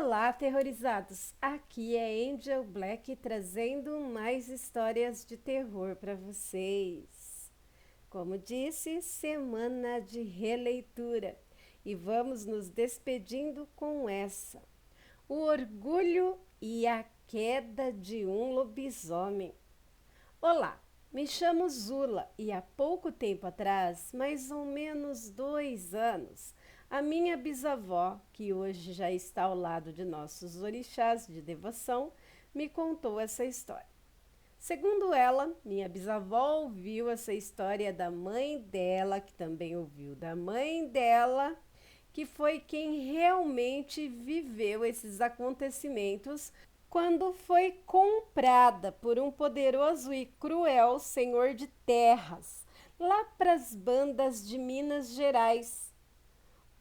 Olá, aterrorizados! Aqui é Angel Black trazendo mais histórias de terror para vocês. Como disse, semana de releitura. E vamos nos despedindo com essa: O Orgulho e a Queda de um Lobisomem. Olá, me chamo Zula e há pouco tempo atrás, mais ou menos 2 anos, a minha bisavó, que hoje já está ao lado de nossos orixás de devoção, me contou essa história. Segundo ela, minha bisavó ouviu essa história da mãe dela, que também ouviu da mãe dela, que foi quem realmente viveu esses acontecimentos quando foi comprada por um poderoso e cruel senhor de terras, lá para as bandas de Minas Gerais,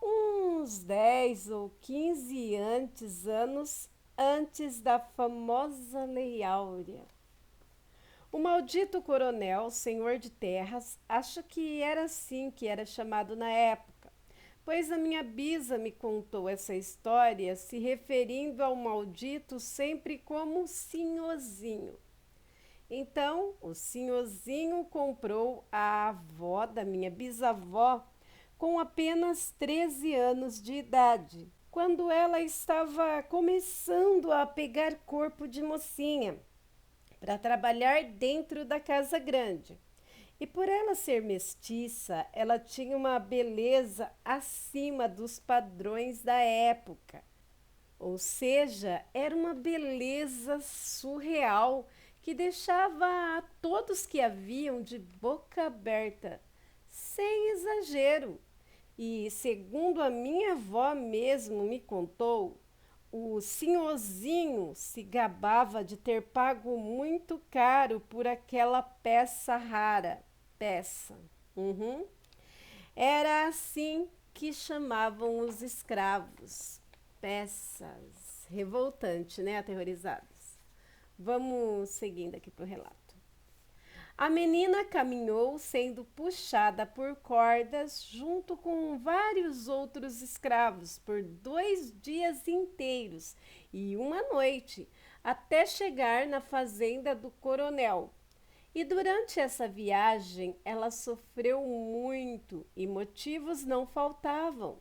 uns 10 ou 15 anos antes da famosa Lei Áurea. O maldito coronel, senhor de terras, acho que era assim que era chamado na época, pois a minha bisa me contou essa história se referindo ao maldito sempre como Sinhozinho. Então, o Sinhozinho comprou a avó da minha bisavó com apenas 13 anos de idade, quando ela estava começando a pegar corpo de mocinha para trabalhar dentro da casa grande. E por ela ser mestiça, ela tinha uma beleza acima dos padrões da época. Ou seja, era uma beleza surreal que deixava a todos que a viam de boca aberta, sem exagero. E segundo a minha avó mesmo me contou, o senhorzinho se gabava de ter pago muito caro por aquela peça rara. Peça. Uhum. Era assim que chamavam os escravos. Peças. Revoltante, né? Aterrorizados. Vamos seguindo aqui para o relato. A menina caminhou sendo puxada por cordas junto com vários outros escravos por 2 dias inteiros e uma noite, até chegar na fazenda do coronel. E durante essa viagem ela sofreu muito e motivos não faltavam.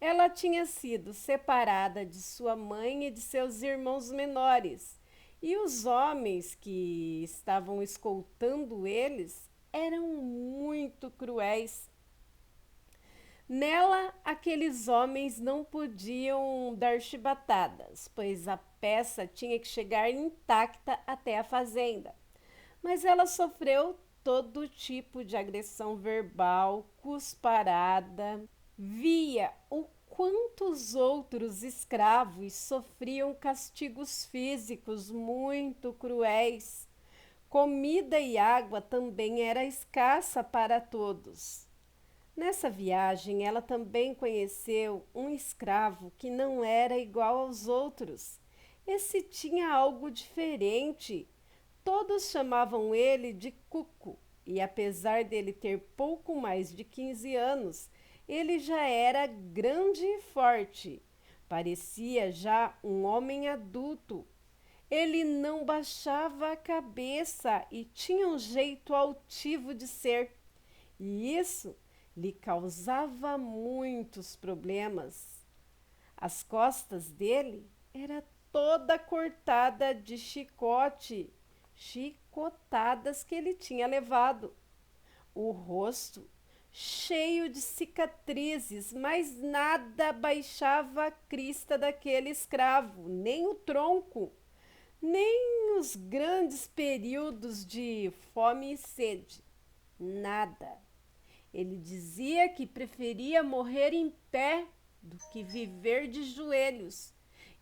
Ela tinha sido separada de sua mãe e de seus irmãos menores, e os homens que estavam escoltando eles eram muito cruéis. Nela, aqueles homens não podiam dar chibatadas, pois a peça tinha que chegar intacta até a fazenda. Mas ela sofreu todo tipo de agressão verbal, cusparada, via o quanto os outros escravos sofriam castigos físicos muito cruéis. Comida e água também era escassa para todos. Nessa viagem, ela também conheceu um escravo que não era igual aos outros. Esse tinha algo diferente. Todos chamavam ele de Cuco, e apesar dele ter pouco mais de 15 anos, ele já era grande e forte. Parecia já um homem adulto. Ele não baixava a cabeça e tinha um jeito altivo de ser. E isso lhe causava muitos problemas. As costas dele era toda cortada de chicotadas que ele tinha levado. O rosto cheio de cicatrizes, mas nada baixava a crista daquele escravo, nem o tronco, nem os grandes períodos de fome e sede. Nada. Ele dizia que preferia morrer em pé do que viver de joelhos.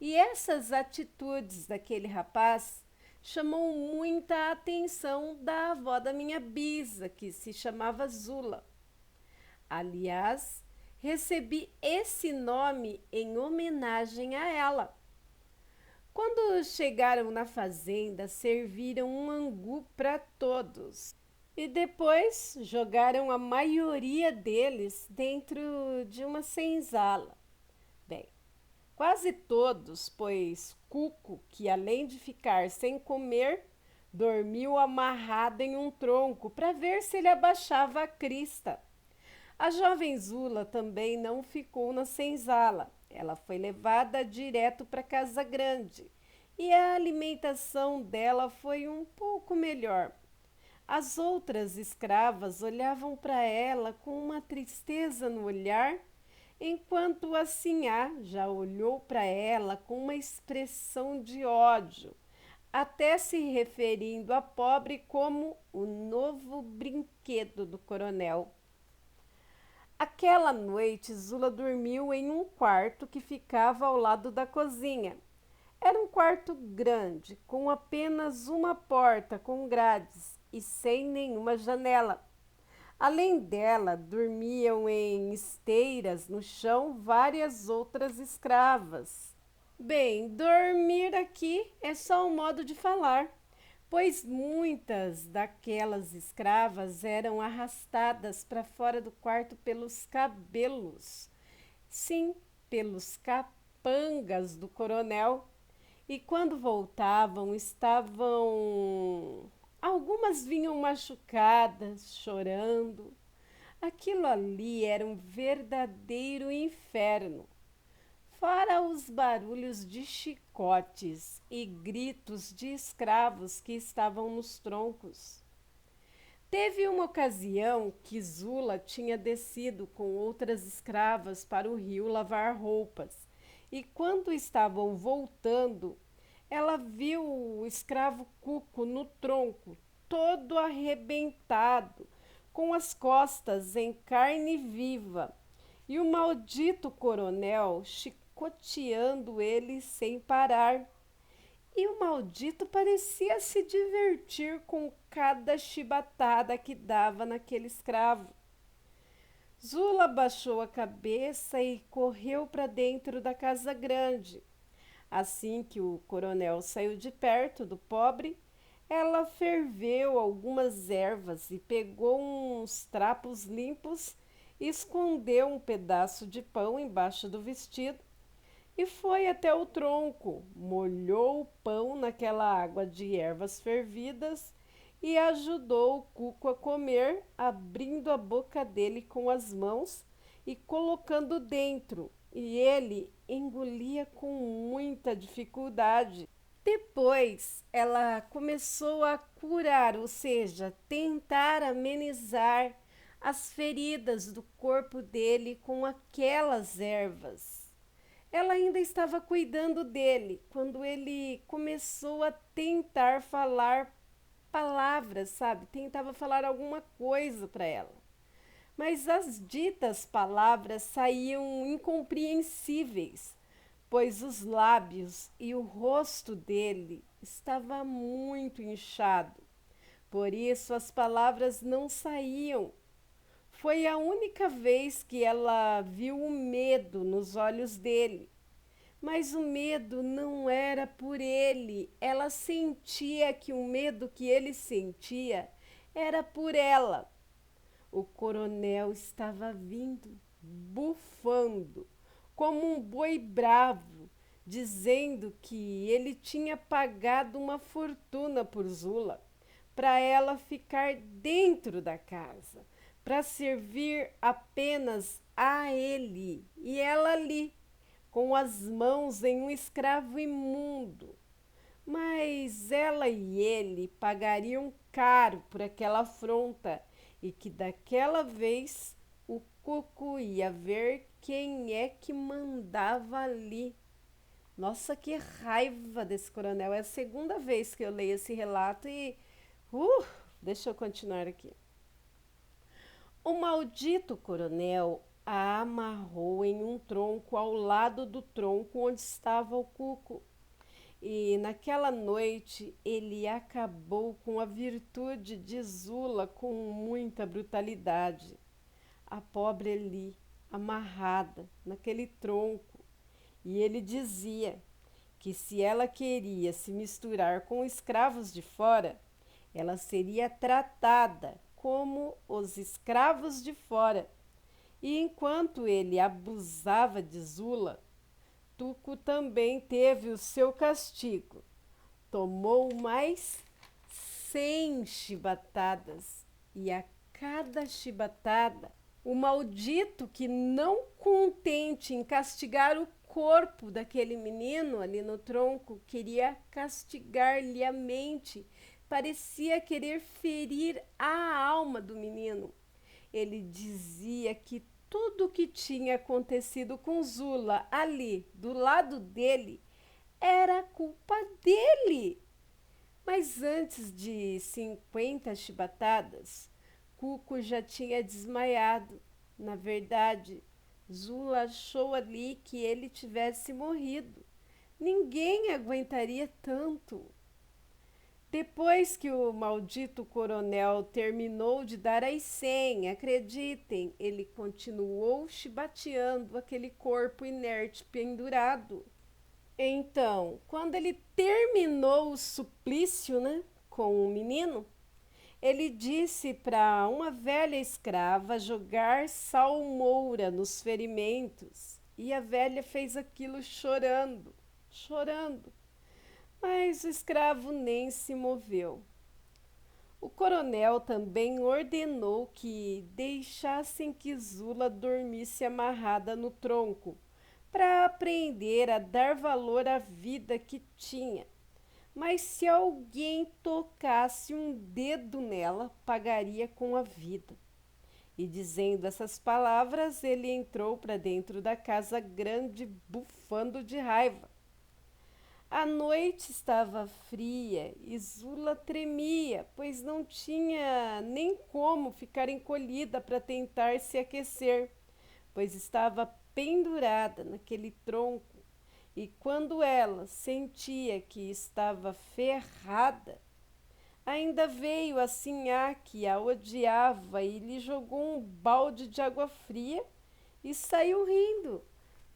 E essas atitudes daquele rapaz chamou muita atenção da avó da minha bisa, que se chamava Zula. Aliás, recebi esse nome em homenagem a ela. Quando chegaram na fazenda, serviram um angu para todos. E depois jogaram a maioria deles dentro de uma senzala. Bem, Quase todos, pois Cuco, que além de ficar sem comer, dormiu amarrado em um tronco para ver se ele abaixava a crista. A jovem Zula também não ficou na senzala. Ela foi levada direto para Casa Grande e a alimentação dela foi um pouco melhor. As outras escravas olhavam para ela com uma tristeza no olhar, enquanto a Sinhá já olhou para ela com uma expressão de ódio, até se referindo à pobre como o novo brinquedo do coronel. Aquela noite, Zula dormiu em um quarto que ficava ao lado da cozinha. Era um quarto grande, com apenas uma porta com grades e sem nenhuma janela. Além dela, dormiam em esteiras no chão várias outras escravas. Bem, dormir aqui é só um modo de falar, pois muitas daquelas escravas eram arrastadas para fora do quarto pelos cabelos. Sim, pelos capangas do coronel. E quando voltavam, estavam. Algumas vinham machucadas, chorando. Aquilo ali era um verdadeiro inferno. Fora os barulhos de chicotes e gritos de escravos que estavam nos troncos. Teve uma ocasião que Zula tinha descido com outras escravas para o rio lavar roupas, e quando estavam voltando, ela viu o escravo Cuco no tronco, todo arrebentado, com as costas em carne viva, e o maldito coronel chicoteando ele sem parar. E o maldito parecia se divertir com cada chibatada que dava naquele escravo. Zula baixou a cabeça e correu para dentro da casa grande. Assim que o coronel saiu de perto do pobre, ela ferveu algumas ervas e pegou uns trapos limpos, escondeu um pedaço de pão embaixo do vestido e foi até o tronco, molhou o pão naquela água de ervas fervidas e ajudou o Cuco a comer, abrindo a boca dele com as mãos e colocando dentro, e ele engolia com muita dificuldade. Depois, ela começou a curar, ou seja, tentar amenizar as feridas do corpo dele com aquelas ervas. Ela ainda estava cuidando dele quando ele começou a tentar falar palavras, sabe? Tentava falar alguma coisa para ela. Mas as ditas palavras saíam incompreensíveis, pois os lábios e o rosto dele estava muito inchado. Por isso as palavras não saíam. Foi a única vez que ela viu o medo nos olhos dele. Mas o medo não era por ele. Ela sentia que o medo que ele sentia era por ela. O coronel estava vindo, bufando, como um boi bravo, dizendo que ele tinha pagado uma fortuna por Zula, para ela ficar dentro da casa, para servir apenas a ele e ela ali, com as mãos em um escravo imundo. Mas ela e ele pagariam caro por aquela afronta e que daquela vez o Cuco ia ver quem é que mandava ali. Nossa, que raiva desse coronel. É a segunda vez que eu leio esse relato e... deixa eu continuar aqui. O maldito coronel a amarrou em um tronco ao lado do tronco onde estava o Cuco. E naquela noite ele acabou com a virtude de Zula com muita brutalidade. A pobre ali, amarrada naquele tronco. E ele dizia que se ela queria se misturar com escravos de fora, ela seria tratada como os escravos de fora. E enquanto ele abusava de Zula, Tuco também teve o seu castigo. Tomou mais 100 chibatadas, e a cada chibatada, o maldito, que não contente em castigar o corpo daquele menino ali no tronco, queria castigar-lhe a mente, parecia querer ferir a alma do menino. Ele dizia que tudo o que tinha acontecido com Zula ali, do lado dele, era culpa dele. Mas antes de 50 chibatadas, Cuco já tinha desmaiado. Na verdade, Zula achou ali que ele tivesse morrido. Ninguém aguentaria tanto. Depois que o maldito coronel terminou de dar as 100, acreditem, ele continuou chibateando aquele corpo inerte pendurado. Então, quando ele terminou o suplício, né, com o menino, ele disse para uma velha escrava jogar salmoura nos ferimentos. E a velha fez aquilo chorando, chorando. Mas o escravo nem se moveu. O coronel também ordenou que deixassem que Zula dormisse amarrada no tronco, para aprender a dar valor à vida que tinha. Mas se alguém tocasse um dedo nela, pagaria com a vida. E dizendo essas palavras, ele entrou para dentro da casa grande, bufando de raiva. A noite estava fria e Zula tremia, pois não tinha nem como ficar encolhida para tentar se aquecer, pois estava pendurada naquele tronco. E quando ela sentia que estava ferrada, ainda veio a Sinhá, que a odiava, e lhe jogou um balde de água fria e saiu rindo,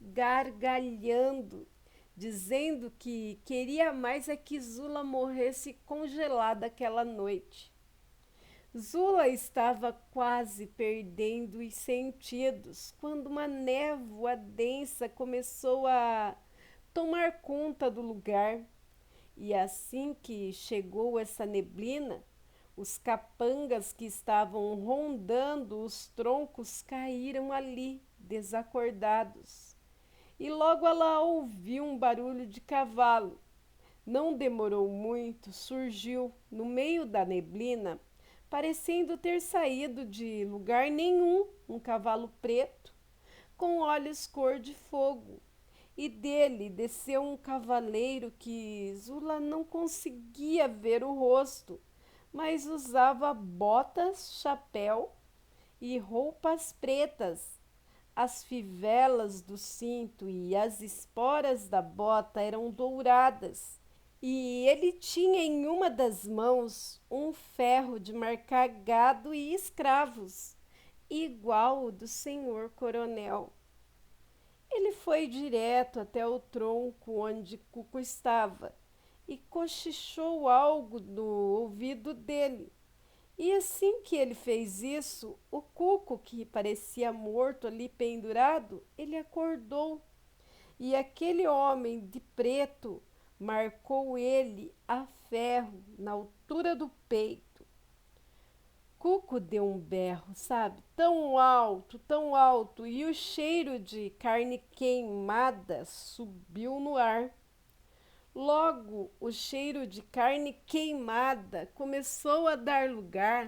gargalhando, dizendo que queria mais é que Zula morresse congelada aquela noite. Zula estava quase perdendo os sentidos quando uma névoa densa começou a tomar conta do lugar. E assim que chegou essa neblina, os capangas que estavam rondando os troncos caíram ali, desacordados. E logo ela ouviu um barulho de cavalo. Não demorou muito, surgiu, no meio da neblina, parecendo ter saído de lugar nenhum, um cavalo preto, com olhos cor de fogo. E dele desceu um cavaleiro que Zula não conseguia ver o rosto, mas usava botas, chapéu e roupas pretas. As fivelas do cinto e as esporas da bota eram douradas, e ele tinha em uma das mãos um ferro de marcar gado e escravos, igual o do senhor coronel. Ele foi direto até o tronco onde Cuco estava e cochichou algo no ouvido dele. E assim que ele fez isso, o Cuco, que parecia morto ali pendurado, ele acordou. E aquele homem de preto marcou ele a ferro na altura do peito. Cuco deu um berro, sabe? Tão alto, e o cheiro de carne queimada subiu no ar. Logo, o cheiro de carne queimada começou a dar lugar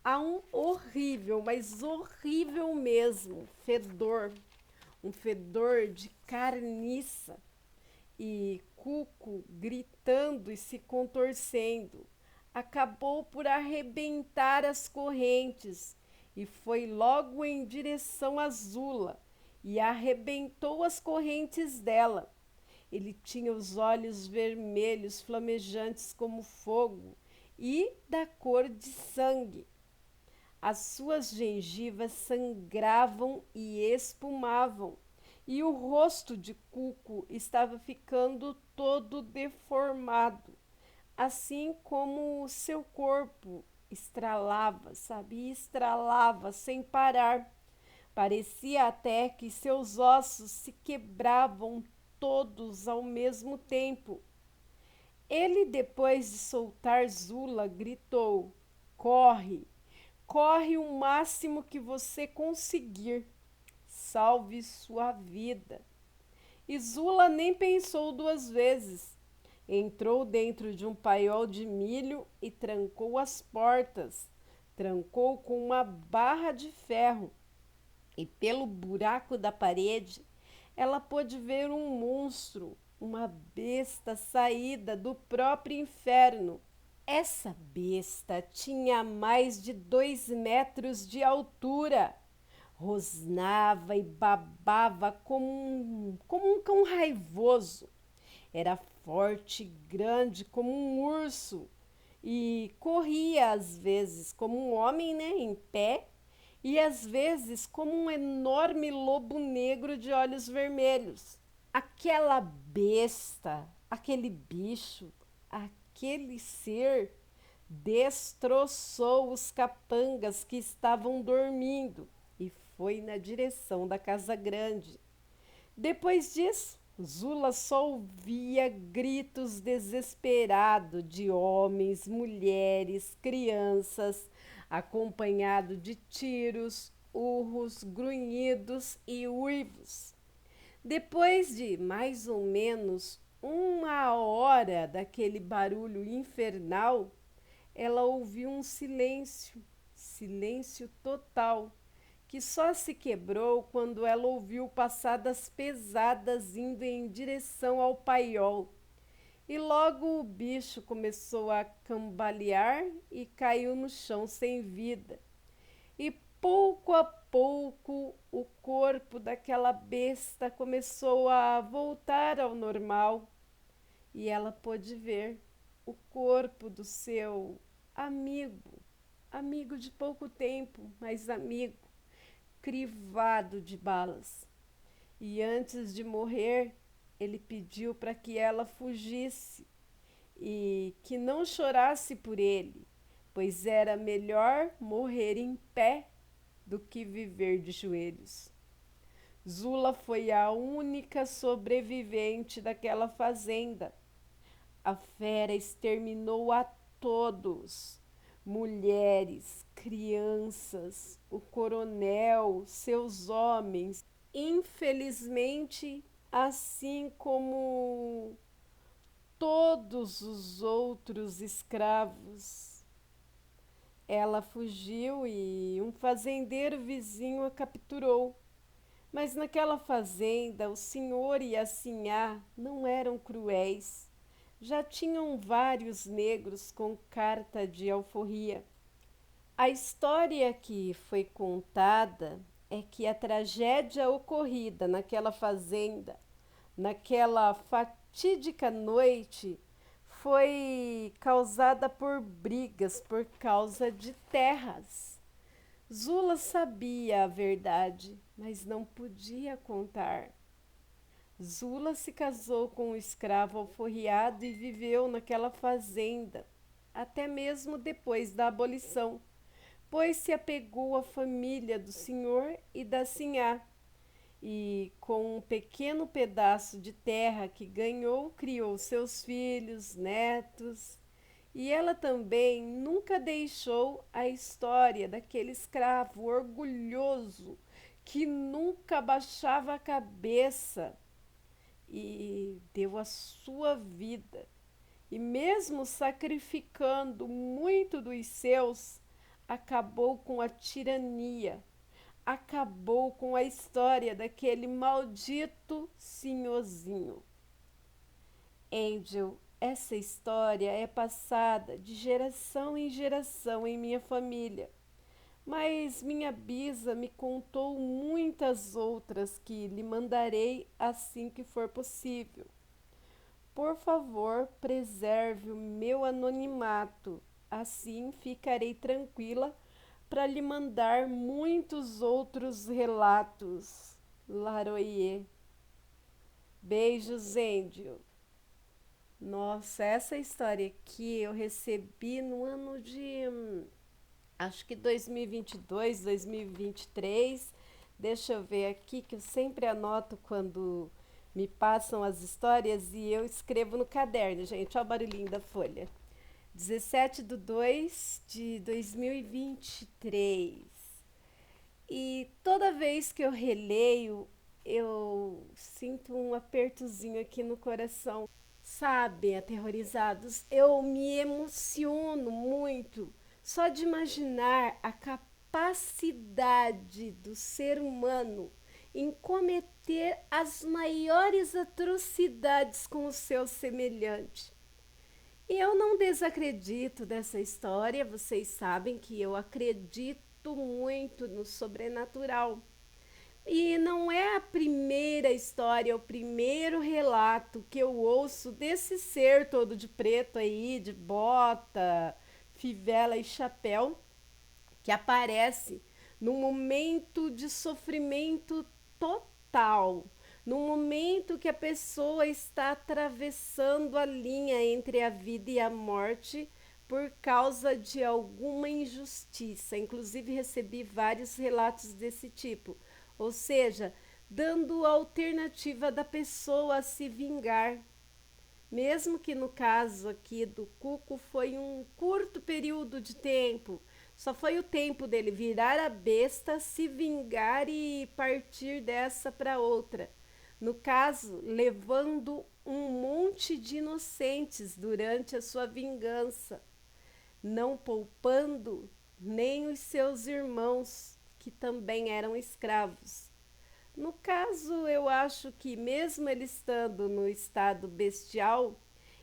a um horrível, mas horrível mesmo, fedor. Um fedor de carniça. E Cuco, gritando e se contorcendo, acabou por arrebentar as correntes e foi logo em direção a Zula e arrebentou as correntes dela. Ele tinha os olhos vermelhos, flamejantes como fogo e da cor de sangue. As suas gengivas sangravam e espumavam, e o rosto de Cuco estava ficando todo deformado, assim como o seu corpo estralava, sabe? E estralava sem parar. Parecia até que seus ossos se quebravam todos ao mesmo tempo. Ele, depois de soltar Zula, gritou: Corre! Corre o máximo que você conseguir. Salve sua vida. E Zula nem pensou duas vezes. Entrou dentro de um paiol de milho e trancou as portas. Trancou com uma barra de ferro. E pelo buraco da parede, ela pôde ver um monstro, uma besta saída do próprio inferno. Essa besta tinha mais de 2 metros de altura. Rosnava e babava como um cão raivoso. Era forte e grande como um urso e corria às vezes como um homem, né, em pé, e às vezes como um enorme lobo negro de olhos vermelhos. Aquela besta, aquele bicho, aquele ser destroçou os capangas que estavam dormindo e foi na direção da casa grande. Depois disso, Zula só ouvia gritos desesperados de homens, mulheres, crianças, acompanhado de tiros, urros, grunhidos e uivos. Depois de mais ou menos 1 hora daquele barulho infernal, ela ouviu um silêncio, silêncio total, que só se quebrou quando ela ouviu passadas pesadas indo em direção ao paiol. E logo o bicho começou a cambalear e caiu no chão sem vida. E pouco a pouco o corpo daquela besta começou a voltar ao normal e ela pôde ver o corpo do seu amigo, amigo de pouco tempo, mas amigo, crivado de balas. E antes de morrer, ele pediu para que ela fugisse e que não chorasse por ele, pois era melhor morrer em pé do que viver de joelhos. Zula foi a única sobrevivente daquela fazenda. A fera exterminou a todos: mulheres, crianças, o coronel, seus homens. Infelizmente, assim como todos os outros escravos, ela fugiu e um fazendeiro vizinho a capturou. Mas naquela fazenda, o senhor e a sinhá não eram cruéis. Já tinham vários negros com carta de alforria. A história que foi contada é que a tragédia ocorrida naquela fazenda, naquela fatídica noite, foi causada por brigas por causa de terras. Zula sabia a verdade, mas não podia contar. Zula se casou com um escravo alforriado e viveu naquela fazenda, até mesmo depois da abolição, pois se apegou à família do senhor e da sinhá, e com um pequeno pedaço de terra que ganhou, criou seus filhos, netos. E ela também nunca deixou a história daquele escravo orgulhoso que nunca baixava a cabeça e deu a sua vida. E mesmo sacrificando muito dos seus, acabou com a tirania, acabou com a história daquele maldito senhorzinho. Angel, essa história é passada de geração em geração em minha família, mas minha bisa me contou muitas outras que lhe mandarei assim que for possível. Por favor, preserve o meu anonimato, assim ficarei tranquila para lhe mandar muitos outros relatos. Laroie. Beijos, Angel. Nossa, essa história aqui eu recebi no ano de, acho que 2022, 2023. Deixa eu ver aqui, que eu sempre anoto quando me passam as histórias e eu escrevo no caderno, gente. Olha o barulhinho da folha. 17/2/2023. E toda vez que eu releio, eu sinto um apertozinho aqui no coração. Sabe, aterrorizados, eu me emociono muito só de imaginar a capacidade do ser humano em cometer as maiores atrocidades com o seu semelhante. E eu não desacredito dessa história, vocês sabem que eu acredito muito no sobrenatural. E não é a primeira história, é o primeiro relato que eu ouço desse ser todo de preto aí, de bota, fivela e chapéu, que aparece num momento de sofrimento total, num momento que a pessoa está atravessando a linha entre a vida e a morte por causa de alguma injustiça. Inclusive, recebi vários relatos desse tipo, ou seja, dando alternativa da pessoa a se vingar. Mesmo que no caso aqui do Cuco foi um curto período de tempo, só foi o tempo dele virar a besta, se vingar e partir dessa para outra. No caso, levando um monte de inocentes durante a sua vingança, não poupando nem os seus irmãos, que também eram escravos. No caso, eu acho que mesmo ele estando no estado bestial,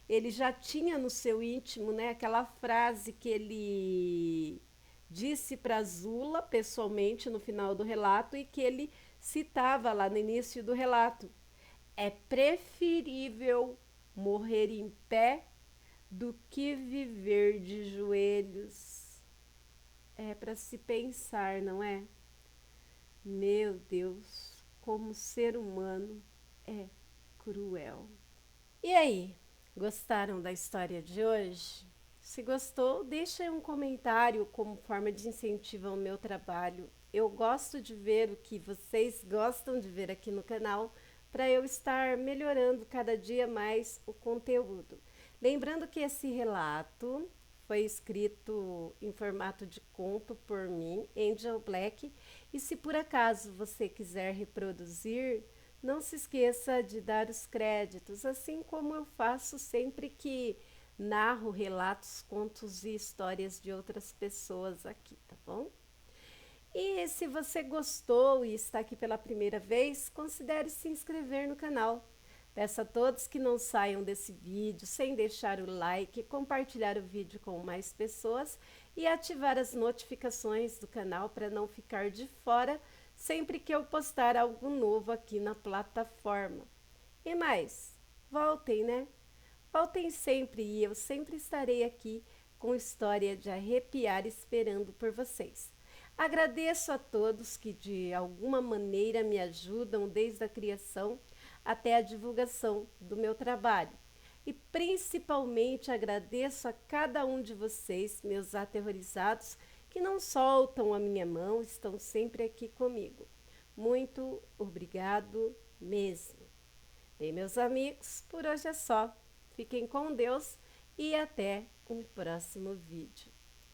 ele já tinha no seu íntimo, né, aquela frase que ele disse para Zula pessoalmente no final do relato e que ele citava lá no início do relato. É preferível morrer em pé do que viver de joelhos. É para se pensar, não é? Meu Deus, como ser humano é cruel. E aí, gostaram da história de hoje? Se gostou, deixa aí um comentário como forma de incentivo ao meu trabalho. Eu gosto de ver o que vocês gostam de ver aqui no canal para eu estar melhorando cada dia mais o conteúdo. Lembrando que esse relato foi escrito em formato de conto por mim, Angel Black, e se por acaso você quiser reproduzir, não se esqueça de dar os créditos, assim como eu faço sempre que narro relatos, contos e histórias de outras pessoas aqui, tá bom? E se você gostou e está aqui pela primeira vez, considere se inscrever no canal. Peço a todos que não saiam desse vídeo sem deixar o like, compartilhar o vídeo com mais pessoas e ativar as notificações do canal para não ficar de fora sempre que eu postar algo novo aqui na plataforma. E mais, voltem, né? Voltem sempre e eu sempre estarei aqui com história de arrepiar esperando por vocês. Agradeço a todos que de alguma maneira me ajudam desde a criação até a divulgação do meu trabalho. E principalmente agradeço a cada um de vocês, meus aterrorizados, que não soltam a minha mão, estão sempre aqui comigo. Muito obrigado mesmo. Bem, meus amigos, por hoje é só. Fiquem com Deus e até um próximo vídeo.